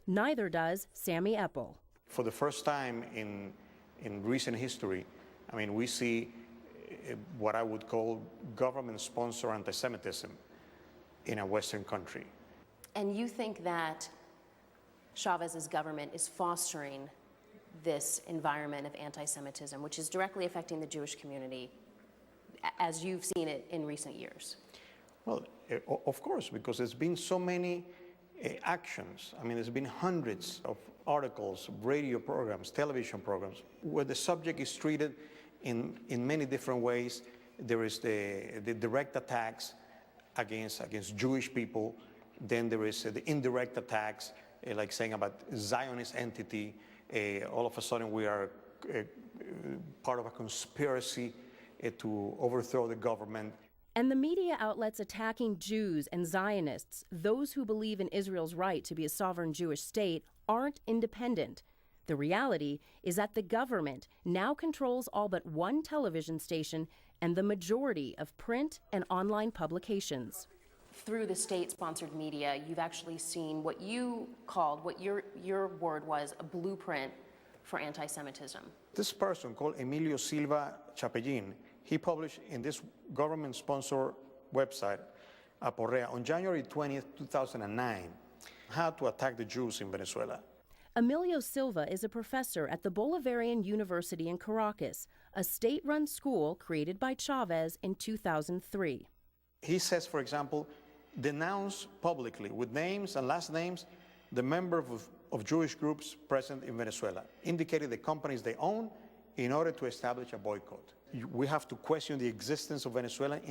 Neither does Sammy Eppel. For the first time in recent history, I mean, we see what I would call government-sponsored anti-Semitism in a Western country. And you think that Chavez's government is fostering this environment of anti-Semitism, which is directly affecting the Jewish community, as you've seen it in recent years? Well, of course, because there's been so many actions. I mean, there's been hundreds of articles, radio programs, television programs, where the subject is treated in many different ways. There is the direct attacks against Jewish people. Then there is the indirect attacks, like saying about Zionist entity. All of a sudden we are part of a conspiracy to overthrow the government. And the media outlets attacking Jews and Zionists, those who believe in Israel's right to be a sovereign Jewish state, aren't independent. The reality is that the government now controls all but one television station and the majority of print and online publications. Through the state-sponsored media, you've actually seen what you called, what your word was, a blueprint for anti-Semitism. This person called Emilio Silva Chapellin, he published in this government-sponsored website, Aporrea, on January 20th, 2009, how to attack the Jews in Venezuela. Emilio Silva is a professor at the Bolivarian University in Caracas, a state-run school created by Chavez in 2003. He says, for example, denounce publicly, with names and last names, the members of Jewish groups present in Venezuela, indicating the companies they own in order to establish a boycott. We have to question the existence of Venezuelan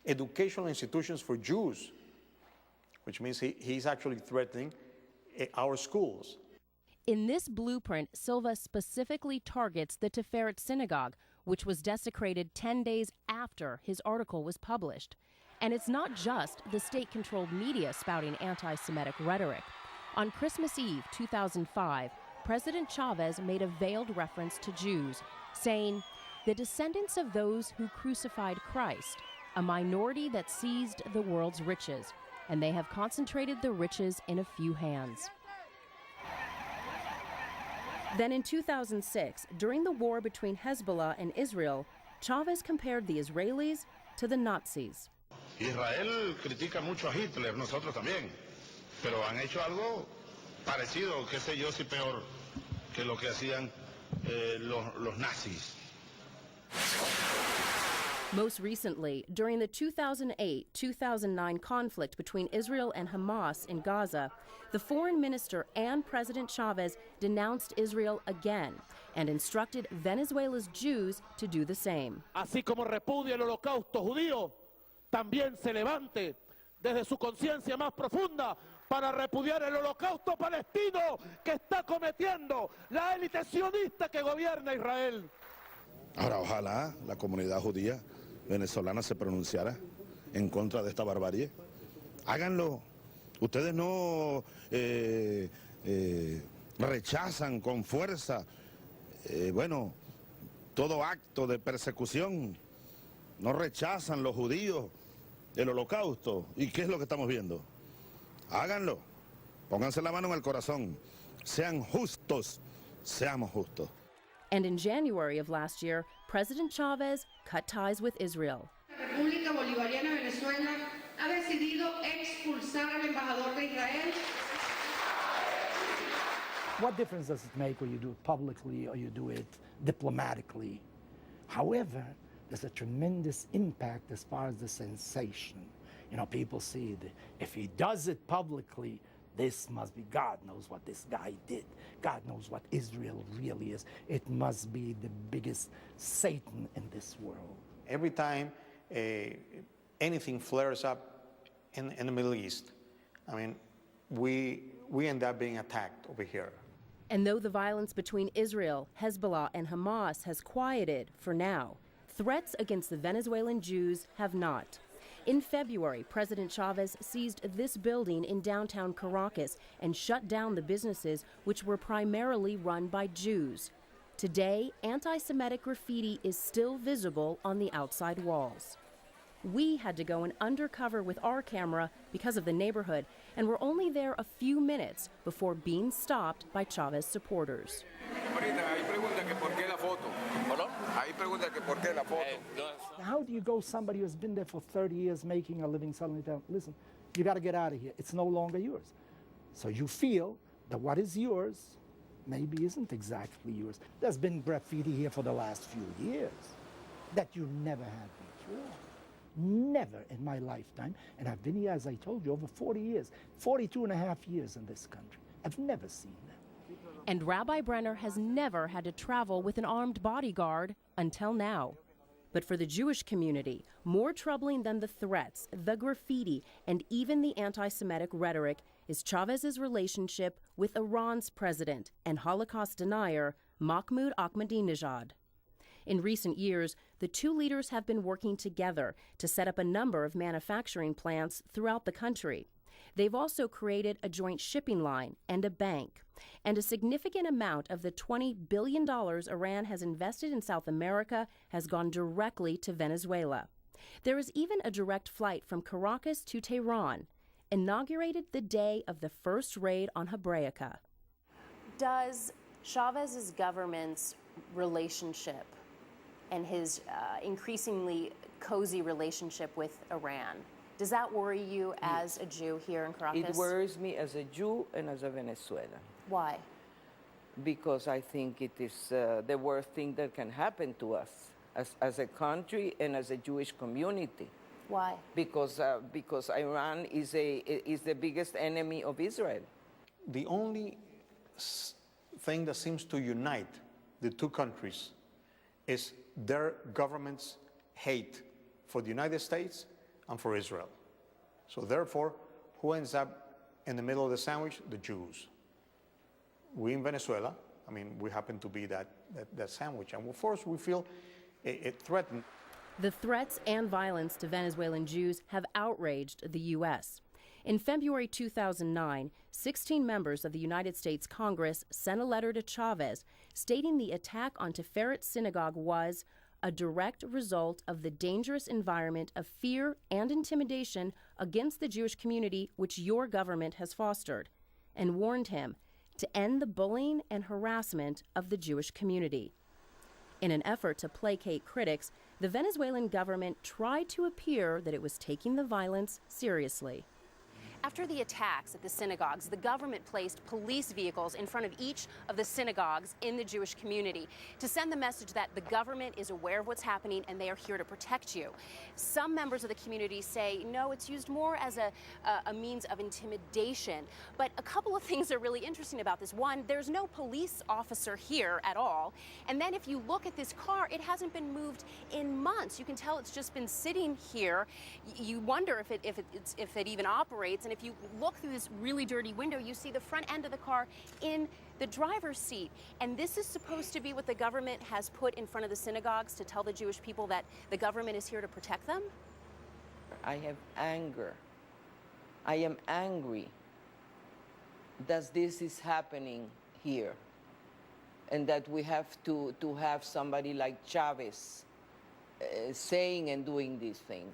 educational institutions for Jews, which means he's actually threatening our schools. In this blueprint, Silva specifically targets the Tiferet synagogue, which was desecrated 10 days after his article was published. And it's not just the state-controlled media spouting anti-Semitic rhetoric. On Christmas Eve 2005, President Chavez made a veiled reference to Jews, saying, "The descendants of those who crucified Christ, a minority that seized the world's riches, and they have concentrated the riches in a few hands." Then in 2006, during the war between Hezbollah and Israel, Chavez compared the Israelis to the Nazis. Israel critica mucho a Hitler, nosotros también, pero han hecho algo parecido, qué sé yo, si peor que lo que hacían los nazis. Most recently, during the 2008-2009 conflict between Israel and Hamas in Gaza, the foreign minister and President Chavez denounced Israel again and instructed Venezuela's Jews to do the same. Así como repudia el holocausto judío, también se levante desde su conciencia más profunda para repudiar el holocausto palestino que está cometiendo la élite sionista que gobierna Israel. Ahora, ojalá la comunidad judía venezolana se pronunciara en contra de esta barbarie. Háganlo. Ustedes no rechazan con fuerza, todo acto de persecución. No rechazan los judíos el holocausto. ¿Y qué es lo que estamos viendo? Háganlo. Pónganse la mano en el corazón. Sean justos. Seamos justos. And in January of last year, President Chavez cut ties with Israel. La República Bolivariana de Venezuela ha decidido expulsar al embajador de Israel. What difference does it make whether you do it publicly or you do it diplomatically? However, there's a tremendous impact as far as the sensation. You know, people see that if he does it publicly, this must be, God knows what this guy did. God knows what Israel really is. It must be the biggest Satan in this world. Every time anything flares up in the Middle East, I mean, we end up being attacked over here. And though the violence between Israel, Hezbollah, and Hamas has quieted for now, threats against the Venezuelan Jews have not. In February, President Chavez seized this building in downtown Caracas and shut down the businesses which were primarily run by Jews. Today, anti-Semitic graffiti is still visible on the outside walls. We had to go in undercover with our camera because of the neighborhood, and were only there a few minutes before being stopped by Chavez supporters. How do you go somebody who's been there for 30 years making a living selling it? Listen, you got to get out of here. It's no longer yours. So you feel that what is yours maybe isn't exactly yours. There's been graffiti here for the last few years that you never had before. Never in my lifetime. And I've been here, as I told you, over 40 years, 42 and a half years in this country. I've never seen that. And Rabbi Brenner has never had to travel with an armed bodyguard until now. But for the Jewish community, more troubling than the threats, the graffiti, and even the anti-Semitic rhetoric is Chavez's relationship with Iran's president and Holocaust denier Mahmoud Ahmadinejad. In recent years, the two leaders have been working together to set up a number of manufacturing plants throughout the country. They've also created a joint shipping line and a bank. And a significant amount of the $20 billion Iran has invested in South America has gone directly to Venezuela. There is even a direct flight from Caracas to Tehran, inaugurated the day of the first raid on Hebraica. Does Chavez's government's relationship and his increasingly cozy relationship with Iran, does that worry you as a Jew here in Caracas? It worries me as a Jew and as a Venezuelan. Why? Because I think it is the worst thing that can happen to us as a country and as a Jewish community. Why? Because Iran is the biggest enemy of Israel. The only thing that seems to unite the two countries is their government's hate for the United States and for Israel. So therefore, who ends up in the middle of the sandwich? The Jews. We in Venezuela, I mean, we happen to be that sandwich. And of course, we feel it threatened. The threats and violence to Venezuelan Jews have outraged the U.S. In February 2009, 16 members of the United States Congress sent a letter to Chavez stating the attack on Tiferet Synagogue was a direct result of the dangerous environment of fear and intimidation against the Jewish community which your government has fostered, and warned him to end the bullying and harassment of the Jewish community. In an effort to placate critics, the Venezuelan government tried to appear that it was taking the violence seriously. After the attacks at the synagogues, the government placed police vehicles in front of each of the synagogues in the Jewish community to send the message that the government is aware of what's happening and they are here to protect you. Some members of the community say, no, it's used more as a means of intimidation. But a couple of things are really interesting about this. One, there's no police officer here at all. And then if you look at this car, it hasn't been moved in months. You can tell it's just been sitting here. You wonder if it even operates. And if you look through this really dirty window, you see the front end of the car in the driver's seat. And this is supposed to be what the government has put in front of the synagogues to tell the Jewish people that the government is here to protect them? I have anger. I am angry that this is happening here and that we have to have somebody like Chavez saying and doing these things.